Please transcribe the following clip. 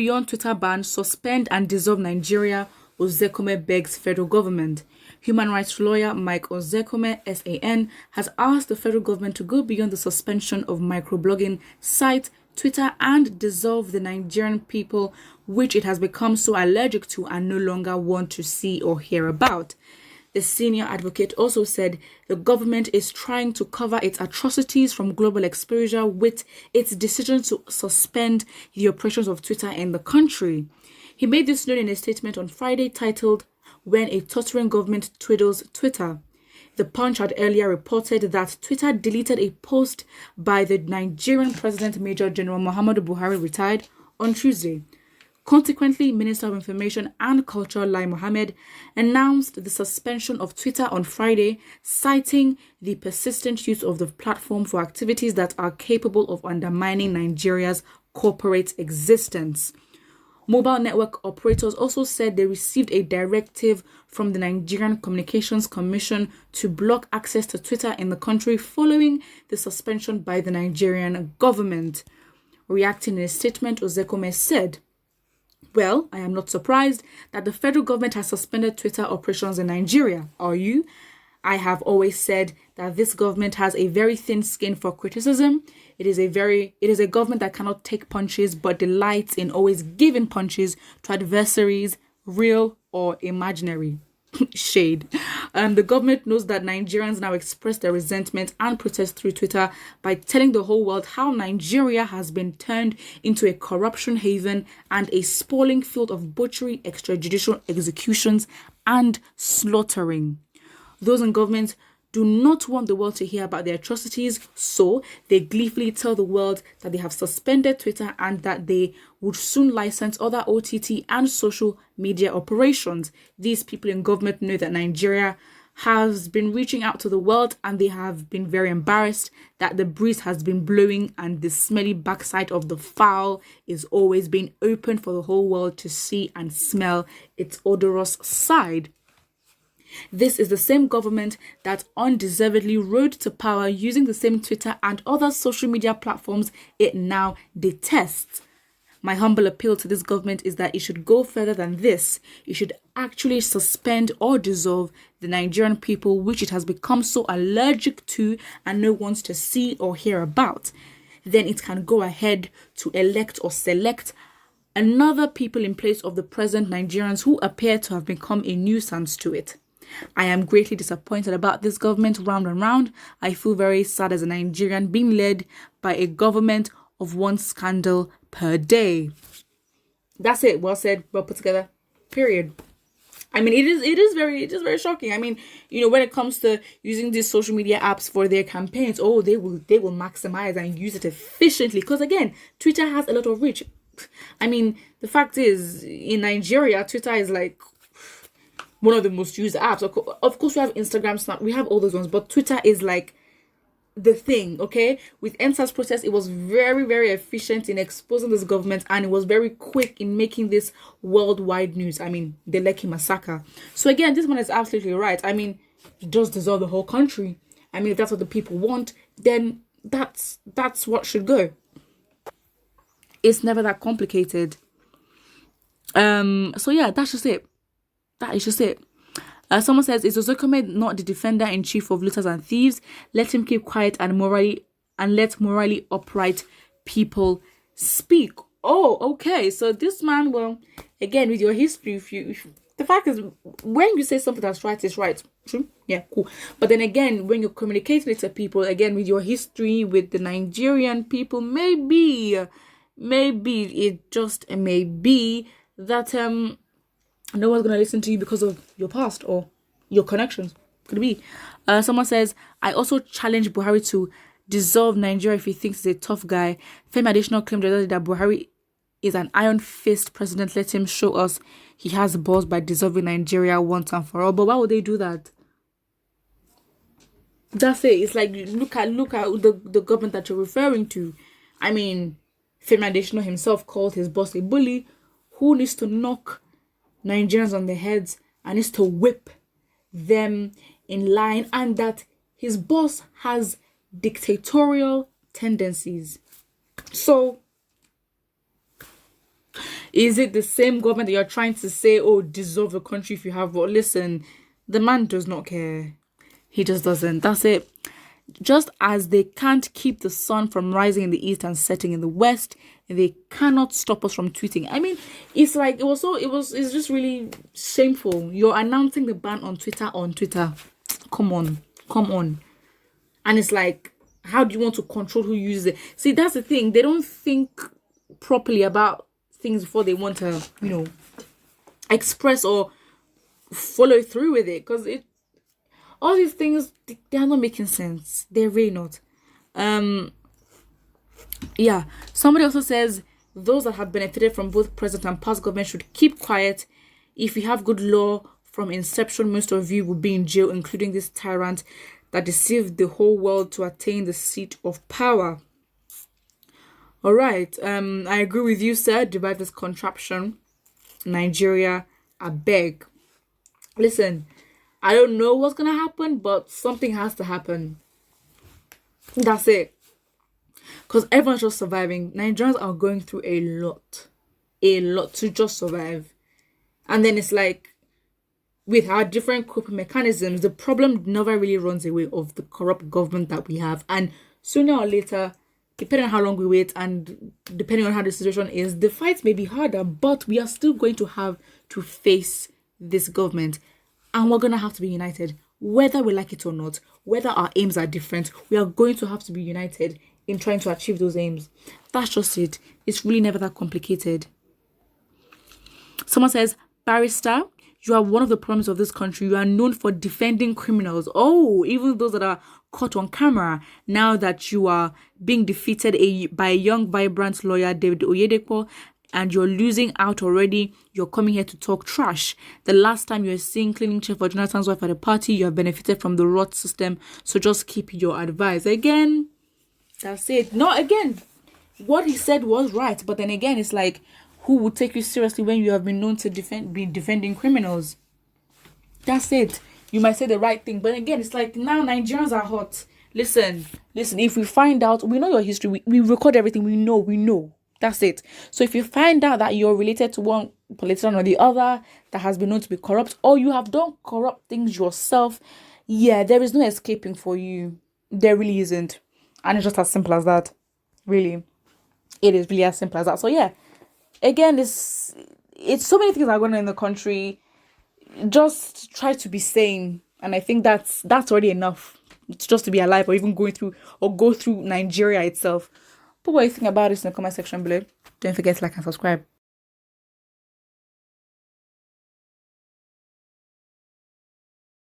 beyond Twitter ban, suspend and dissolve Nigeria, Ozekome begs federal government. Human rights lawyer Mike Ozekome, SAN, has asked the federal government to go beyond the suspension of microblogging site Twitter and dissolve the Nigerian people, which it has become so allergic to and no longer want to see or hear about. The senior advocate also said the government is trying to cover its atrocities from global exposure with its decision to suspend the operations of Twitter in the country. He made this known in a statement on Friday titled, "When a Tottering Government Twiddles Twitter." The Punch had earlier reported that Twitter deleted a post by the Nigerian President Major General Muhammadu Buhari, retired, on Tuesday. Consequently, Minister of Information and Culture Lai Mohammed announced the suspension of Twitter on Friday, citing the persistent use of the platform for activities that are capable of undermining Nigeria's corporate existence. Mobile network operators also said they received a directive from the Nigerian Communications Commission to block access to Twitter in the country following the suspension by the Nigerian government. Reacting in a statement, Ozekome said, "Well, I am not surprised that the federal government has suspended Twitter operations in Nigeria. Are you? I have always said that this government has a very thin skin for criticism. It is a government that cannot take punches but delights in always giving punches to adversaries, real or imaginary." Shade. The government knows that Nigerians now express their resentment and protest through Twitter by telling the whole world how Nigeria has been turned into a corruption haven and a sprawling field of butchery, extrajudicial executions, and slaughtering. Those in government do not want the world to hear about their atrocities, so they gleefully tell the world that they have suspended Twitter and that they would soon license other OTT and social media operations. These people in government know that Nigeria has been reaching out to the world and they have been very embarrassed that the breeze has been blowing and the smelly backside of the fowl is always being open for the whole world to see and smell its odorous side. This is the same government that undeservedly rode to power using the same Twitter and other social media platforms it now detests. My humble appeal to this government is that it should go further than this. It should actually suspend or dissolve the Nigerian people, which it has become so allergic to and no one wants to see or hear about. Then it can go ahead to elect or select another people in place of the present Nigerians who appear to have become a nuisance to it. I am greatly disappointed about this government round and round. I feel very sad as a Nigerian being led by a government of one scandal per day. That's it. Well said, well put together. Period. I mean, it is very shocking. I mean, when it comes to using these social media apps for their campaigns, they will maximize and use it efficiently. Because again, Twitter has a lot of reach. I mean, the fact is, in Nigeria, Twitter is like one of the most used apps. Of course, we have Instagram, Snap, we have all those ones, but Twitter is like the thing, okay? With NSAS protest, it was very, very efficient in exposing this government and it was very quick in making this worldwide news. I mean, the Lekki massacre. So again, this one is absolutely right. I mean, just dissolve the whole country. I mean, if that's what the people want, then that's what should go. It's never that complicated. So yeah, that's just it. That is just it. Someone says, "Is Ozekome not the defender-in-chief of looters and thieves? Let him keep quiet and let morally upright people speak." Oh, okay. So this man, well, again, with your history, if the fact is, when you say something that's right, it's right. True? Yeah, cool. But then again, when you're communicating it to people, again, with your history, with the Nigerian people, maybe it just may be that no one's going to listen to you because of your past or your connections. Could be. Someone says, "I also challenge Buhari to dissolve Nigeria if he thinks he's a tough guy." Femi Additional claimed that Buhari is an iron fist president. Let him show us he has balls by dissolving Nigeria once and for all. But why would they do that? That's it. It's like, look at the government that you're referring to. I mean, Femi Additional himself called his boss a bully who needs to knock Nigerians on their heads and needs to whip them in line, and that his boss has dictatorial tendencies. So Is it the same government that you're trying to say, oh, dissolve the country if you have? But listen, the man does not care. He just doesn't. That's it. Just as they can't keep the sun from rising in the east and setting in the west, they cannot stop us from tweeting. I mean, it's like it's just really shameful. You're announcing the ban on Twitter. Come on. And it's like, how do you want to control who uses it? See, that's the thing. They don't think properly about things before they want to, express or follow through with it. Because all these things, they are not making sense. They're really not. Yeah. Somebody also says those that have benefited from both present and past government should keep quiet. If you have good law from inception, most of you will be in jail, including this tyrant that deceived the whole world to attain the seat of power. All right. I agree with you, sir. Despite this contraption, Nigeria, I beg. Listen, I don't know what's gonna happen, but something has to happen. That's it. Because everyone's just surviving. Nigerians are going through a lot to just survive. And then it's like, with our different coping mechanisms, the problem never really runs away of the corrupt government that we have. And sooner or later, depending on how long we wait and depending on how the situation is, the fight may be harder, but we are still going to have to face this government. And we're going to have to be united. Whether we like it or not, whether our aims are different, we are going to have to be united in trying to achieve those aims. That's just it. It's really never that complicated. Someone says, barrister, you are one of the problems of this country. You are known for defending criminals. Oh, even those that are caught on camera. Now that you are being defeated by a young, vibrant lawyer, David Oyedepo, and you're losing out already, you're coming here to talk trash. The last time you were seeing cleaning chair for Jonathan's wife at a party, you have benefited from the rot system. So just keep your advice. Again, that's it. No, again, what he said was right. But then again, it's like, who would take you seriously when you have been known to be defending criminals? That's it. You might say the right thing, but again, it's like, now Nigerians are hot. Listen. If we find out, we know your history. We record everything. We know. That's it. So if you find out that you're related to one politician or the other that has been known to be corrupt, or you have done corrupt things yourself, yeah, there is no escaping for you. There really isn't. And it's just as simple as that. Really. It is really as simple as that. So yeah. Again, it's so many things are going on in the country. Just try to be sane, and I think that's already enough. It's just to be alive, or even go through Nigeria itself. Put what you think about this in the comment section below. Don't forget to like and subscribe.